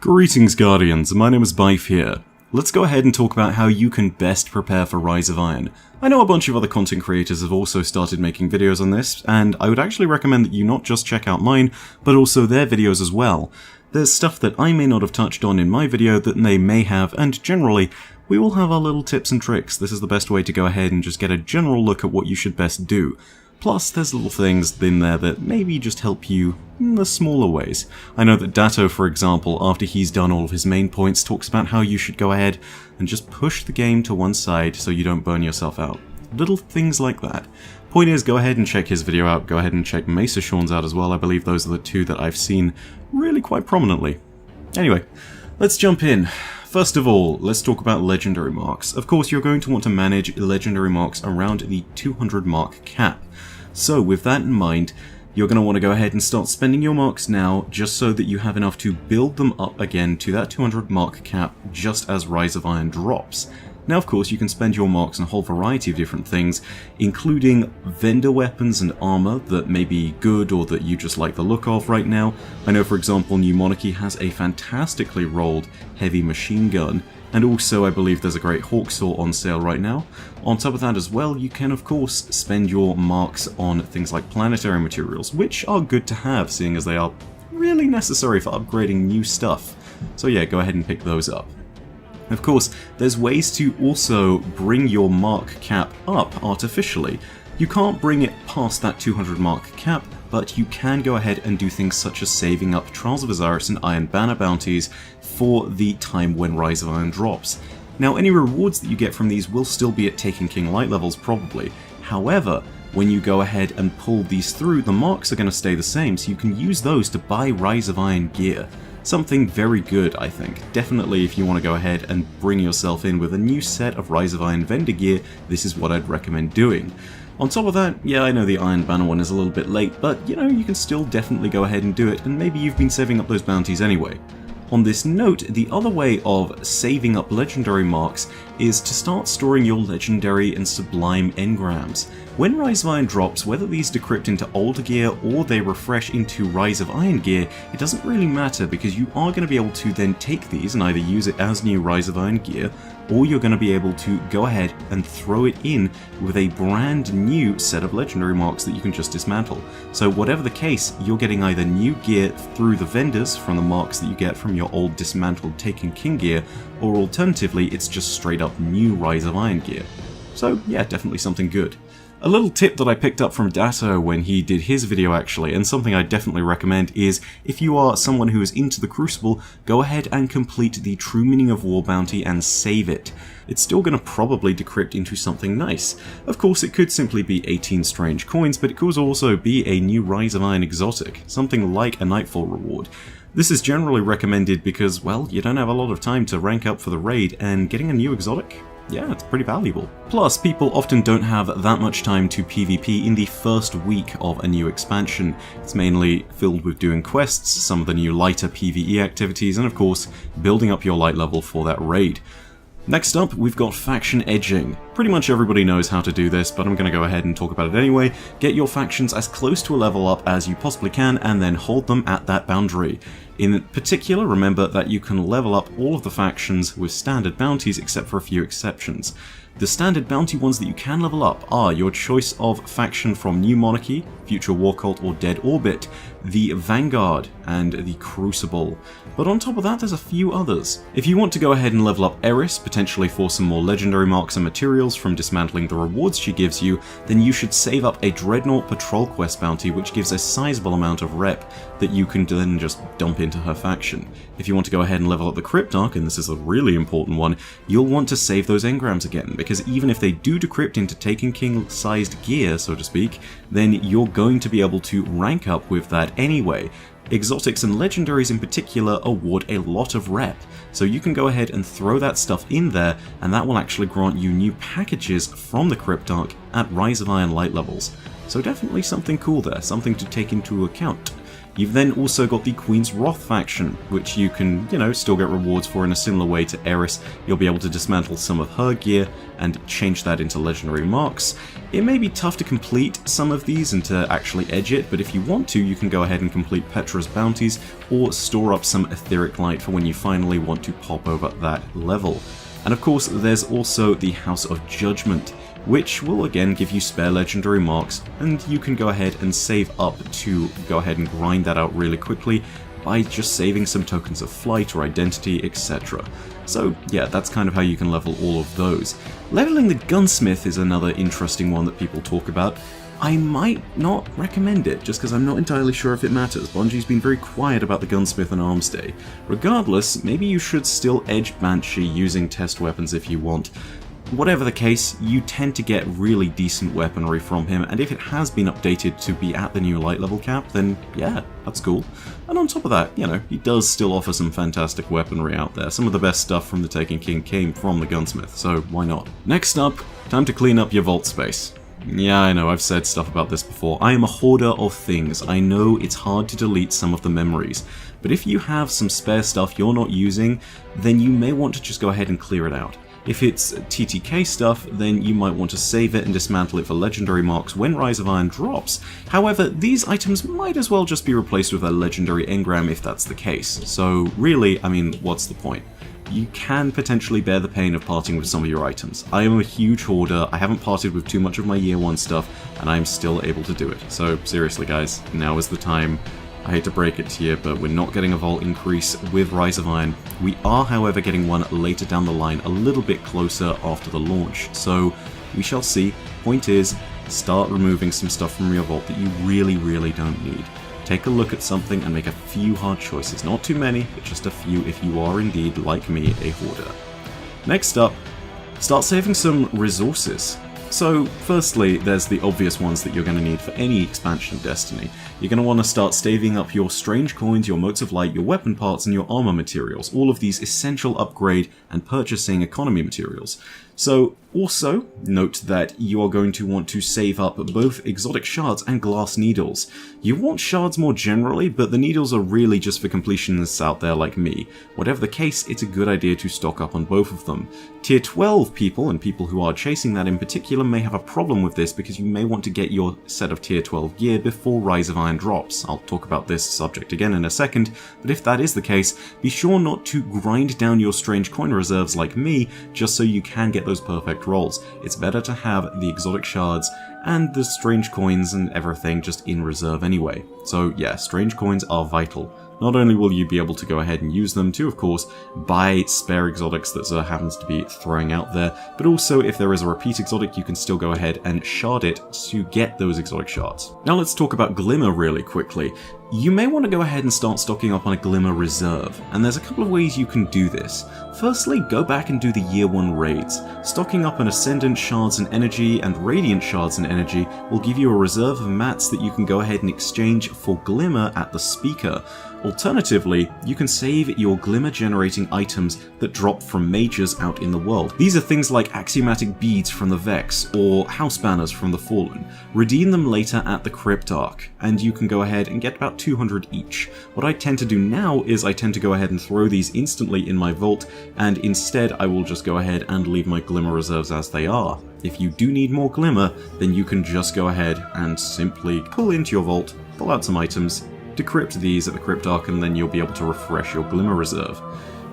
Greetings Guardians, my name is Bife here. Let's go ahead and talk about how you can best prepare for Rise of Iron. I know a bunch of other content creators have also started making videos on this, and I would actually recommend that you not just check out mine, but also their videos as well. There's stuff that I may not have touched on in my video that they may have, and generally, we will have our little tips and tricks. This is the best way to go ahead and just get a general look at what you should best do. Plus, there's little things in there that maybe just help you in the smaller ways. I know that Datto, for example, after he's done all of his main points, talks about how you should go ahead and just push the game to one side so you don't burn yourself out. Little things like that. Point is, go ahead and check his video out. Go ahead and check Mesa Sean's out as well. I believe those are the two that I've seen really quite prominently. Anyway, let's jump in. First of all, let's talk about legendary marks. Of course, you're going to want to manage legendary marks around the 200 mark cap. So with that in mind, you're going to want to go ahead and start spending your marks now, just so that you have enough to build them up again to that 200 mark cap just as Rise of Iron drops. Now, of course, you can spend your marks on a whole variety of different things, including vendor weapons and armor that may be good or that you just like the look of right now. I know, for example, New Monarchy has a fantastically rolled heavy machine gun, and also I believe there's a great Hawksaw on sale right now. On top of that as well, you can of course spend your marks on things like planetary materials, which are good to have, seeing as they are really necessary for upgrading new stuff. So yeah, go ahead and pick those up. Of course, there's ways to also bring your mark cap up artificially. You can't bring it past that 200 mark cap, but you can go ahead and do things such as saving up Trials of Osiris and Iron Banner bounties for the time when Rise of Iron drops. Now, any rewards that you get from these will still be at Taken King light levels probably. However, when you go ahead and pull these through, the marks are going to stay the same, so you can use those to buy Rise of Iron gear. Something very good, I think. Definitely if you want to go ahead and bring yourself in with a new set of Rise of Iron vendor gear, this is what I'd recommend doing. On top of that, yeah, I know the Iron Banner one is a little bit late, but you know, you can still definitely go ahead and do it, and maybe you've been saving up those bounties anyway. On this note, the other way of saving up legendary marks is to start storing your legendary and sublime engrams. When Rise of Iron drops, whether these decrypt into older gear or they refresh into Rise of Iron gear, it doesn't really matter because you are going to be able to then take these and either use it as new Rise of Iron gear, or you're going to be able to go ahead and throw it in with a brand new set of legendary marks that you can just dismantle. So whatever the case, you're getting either new gear through the vendors from the marks that you get from your old dismantled Taken King gear, or alternatively it's just straight up new Rise of Iron gear. So yeah, definitely something good. A little tip that I picked up from Datto when he did his video actually, and something I definitely recommend, is if you are someone who is into the Crucible, go ahead and complete the True Meaning of War bounty and save it. It's still going to probably decrypt into something nice. Of course, it could simply be 18 strange coins, but it could also be a new Rise of Iron exotic, something like a Nightfall reward. This is generally recommended because, well, you don't have a lot of time to rank up for the raid, and getting a new exotic? Yeah, it's pretty valuable. Plus, people often don't have that much time to PvP in the first week of a new expansion. It's mainly filled with doing quests, some of the new lighter PvE activities, and of course, building up your light level for that raid. Next up, we've got faction edging. Pretty much everybody knows how to do this, but I'm going to go ahead and talk about it anyway. Get your factions as close to a level up as you possibly can, and then hold them at that boundary. In particular, remember that you can level up all of the factions with standard bounties except for a few exceptions. The standard bounty ones that you can level up are your choice of faction from New Monarchy, Future War Cult, or Dead Orbit, the Vanguard, and the Crucible. But on top of that, there's a few others. If you want to go ahead and level up Eris, potentially for some more legendary marks and materials from dismantling the rewards she gives you, then you should save up a Dreadnought Patrol Quest bounty, which gives a sizable amount of rep that you can then just dump into her faction. If you want to go ahead and level up the Cryptarch, and this is a really important one, you'll want to save those engrams again, because even if they do decrypt into Taken King-sized gear, so to speak, then you're going to be able to rank up with that anyway. Exotics and legendaries in particular award a lot of rep, so you can go ahead and throw that stuff in there, and that will actually grant you new packages from the Cryptarch at Rise of Iron light levels. So definitely something cool there, something to take into account. You've then also got the Queen's Wrath faction, which you can, still get rewards for in a similar way to Eris. You'll be able to dismantle some of her gear and change that into legendary marks. It may be tough to complete some of these and to actually edge it, but if you want to, you can go ahead and complete Petra's bounties or store up some Etheric Light for when you finally want to pop over that level. And of course, there's also the House of Judgment, which will again give you spare legendary marks, and you can go ahead and save up to go ahead and grind that out really quickly by just saving some tokens of flight or identity, etc. So yeah, that's kind of how you can level all of those. Leveling the Gunsmith is another interesting one that people talk about. I might not recommend it, just because I'm not entirely sure if it matters. Bungie's been very quiet about the Gunsmith and Arms Day. Regardless, maybe you should still edge Banshee using test weapons if you want. Whatever the case, you tend to get really decent weaponry from him, and if it has been updated to be at the new light level cap, then yeah, that's cool. And on top of that, he does still offer some fantastic weaponry out there. Some of the best stuff from the Taken King came from the Gunsmith, so why not? Next up, time to clean up your vault space. Yeah, I know, I've said stuff about this before. I am a hoarder of things. I know it's hard to delete some of the memories, but if you have some spare stuff you're not using, then you may want to just go ahead and clear it out. If it's TTK stuff, then you might want to save it and dismantle it for legendary marks when Rise of Iron drops. However, these items might as well just be replaced with a legendary engram if that's the case. So really, what's the point? You can potentially bear the pain of parting with some of your items. I am a huge hoarder, I haven't parted with too much of my year 1 stuff, and I'm still able to do it. So seriously guys, now is the time. I hate to break it to you, but we're not getting a vault increase with Rise of Iron. We are, however, getting one later down the line, a little bit closer after the launch. So we shall see. Point is, start removing some stuff from your vault that you really, really don't need. Take a look at something and make a few hard choices. Not too many, but just a few if you are indeed, like me, a hoarder. Next up, start saving some resources. So, firstly, there's the obvious ones that you're going to need for any expansion of Destiny. You're going to want to start staving up your strange coins, your motes of light, your weapon parts, and your armor materials, all of these essential upgrade and purchasing economy materials. So, also, note that you are going to want to save up both exotic shards and glass needles. You want shards more generally, but the needles are really just for completionists out there like me. Whatever the case, it's a good idea to stock up on both of them. Tier 12 people, and people who are chasing that in particular, may have a problem with this because you may want to get your set of Tier 12 gear before Rise of Iron drops. I'll talk about this subject again in a second, but if that is the case, be sure not to grind down your strange coin reserves like me, just so you can get those perfect rolls. It's better to have the exotic shards and the strange coins and everything just in reserve anyway. So yeah, strange coins are vital. Not only will you be able to go ahead and use them to, of course, buy spare exotics that Xur happens to be throwing out there, but also if there is a repeat exotic, you can still go ahead and shard it to get those exotic shards. Now let's talk about Glimmer really quickly. You may want to go ahead and start stocking up on a Glimmer reserve, and there's a couple of ways you can do this. Firstly, go back and do the Year 1 raids. Stocking up on Ascendant Shards and Energy and Radiant Shards and Energy will give you a reserve of mats that you can go ahead and exchange for Glimmer at the Speaker. Alternatively, you can save your Glimmer generating items that drop from mages out in the world. These are things like axiomatic beads from the Vex or house banners from the Fallen. Redeem them later at the Cryptarch, and you can go ahead and get about 200 each. What I tend to do now is I tend to go ahead and throw these instantly in my vault, and instead I will just go ahead and leave my Glimmer reserves as they are. If you do need more Glimmer, then you can just go ahead and simply pull into your vault, pull out some items, decrypt these at the Cryptarch, and then you'll be able to refresh your Glimmer reserve.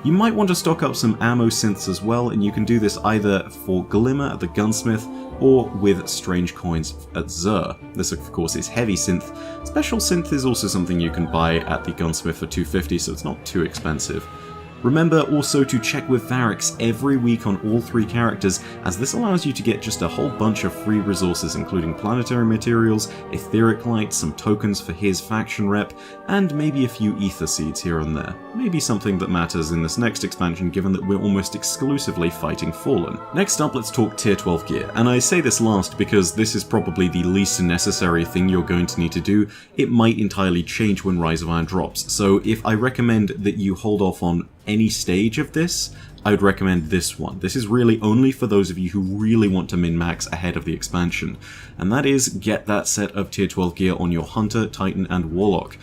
You might want to stock up some ammo synths as well, and you can do this either for Glimmer at the Gunsmith or with strange coins at Xur. This of course is heavy synth. Special synth is also something you can buy at the Gunsmith for 250, so it's not too expensive. Remember also to check with Variks every week on all 3 characters, as this allows you to get just a whole bunch of free resources including planetary materials, etheric light, some tokens for his faction rep, and maybe a few ether seeds here and there. Maybe something that matters in this next expansion given that we're almost exclusively fighting Fallen. Next up, let's talk Tier 12 gear, and I say this last because this is probably the least necessary thing you're going to need to do. It might entirely change when Rise of Iron drops, so if I recommend that you hold off on any stage of this, I would recommend this one. This is really only for those of you who really want to min-max ahead of the expansion, and that is get that set of Tier 12 gear on your Hunter, Titan, and Warlock.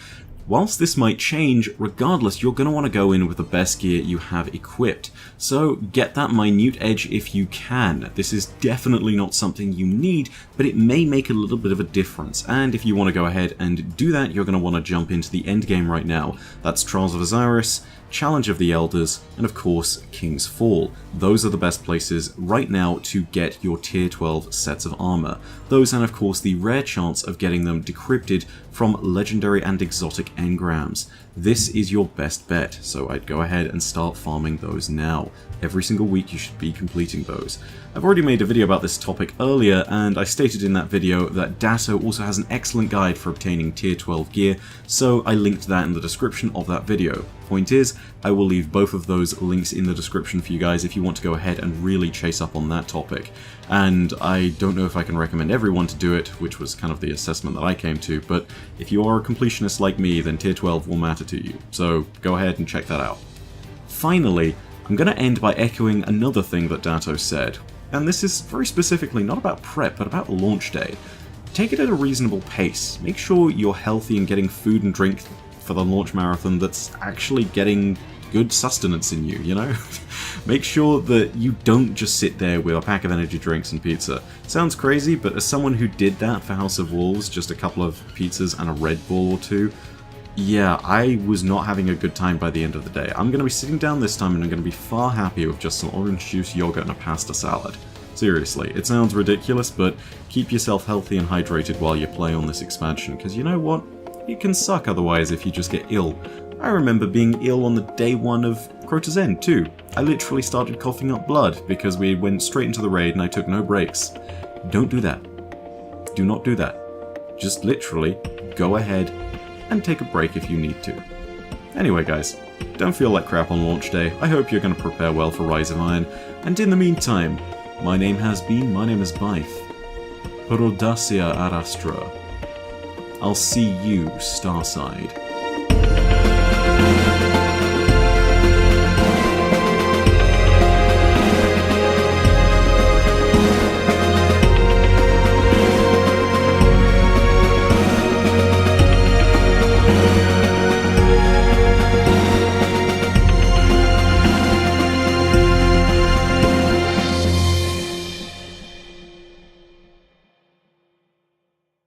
Whilst this might change, regardless, you're going to want to go in with the best gear you have equipped. So get that minute edge if you can. This is definitely not something you need, but it may make a little bit of a difference. And if you want to go ahead and do that, you're going to want to jump into the end game right now. That's Trials of Osiris, Challenge of the Elders, and of course King's Fall. Those are the best places right now to get your tier 12 sets of armor. Those, and of course the rare chance of getting them decrypted from legendary and exotic engrams. This is your best bet, so I'd go ahead and start farming those now. Every single week you should be completing those. I've already made a video about this topic earlier, and I stated in that video that Datto also has an excellent guide for obtaining tier 12 gear, so I linked that in the description of that video. Point is, I will leave both of those links in the description for you guys if you want to go ahead and really chase up on that topic. And I don't know if I can recommend everyone to do it, which was kind of the assessment that I came to, but if you are a completionist like me, then tier 12 will matter to you, so go ahead and check that out. Finally, I'm going to end by echoing another thing that Datto said, and this is very specifically not about prep, but about launch day. Take it at a reasonable pace. Make sure you're healthy and getting food and drink for the launch marathon that's actually getting good sustenance in you, you know? Make sure that you don't just sit there with a pack of energy drinks and pizza. Sounds crazy, but as someone who did that for House of Wolves, just a couple of pizzas and a Red Bull or two, yeah, I was not having a good time by the end of the day. I'm going to be sitting down this time and I'm going to be far happier with just some orange juice, yogurt, and a pasta salad. Seriously, it sounds ridiculous, but keep yourself healthy and hydrated while you play on this expansion, because you know what? It can suck otherwise if you just get ill. I remember being ill on the day 1 of Crota's End too. I literally started coughing up blood because we went straight into the raid and I took no breaks. Don't do that. Do not do that. Just literally go ahead and take a break if you need to. Anyway guys, don't feel like crap on launch day. I hope you're going to prepare well for Rise of Iron, and in the meantime, my name is Byf. Perodacia ad Astra. I'll see you Starside.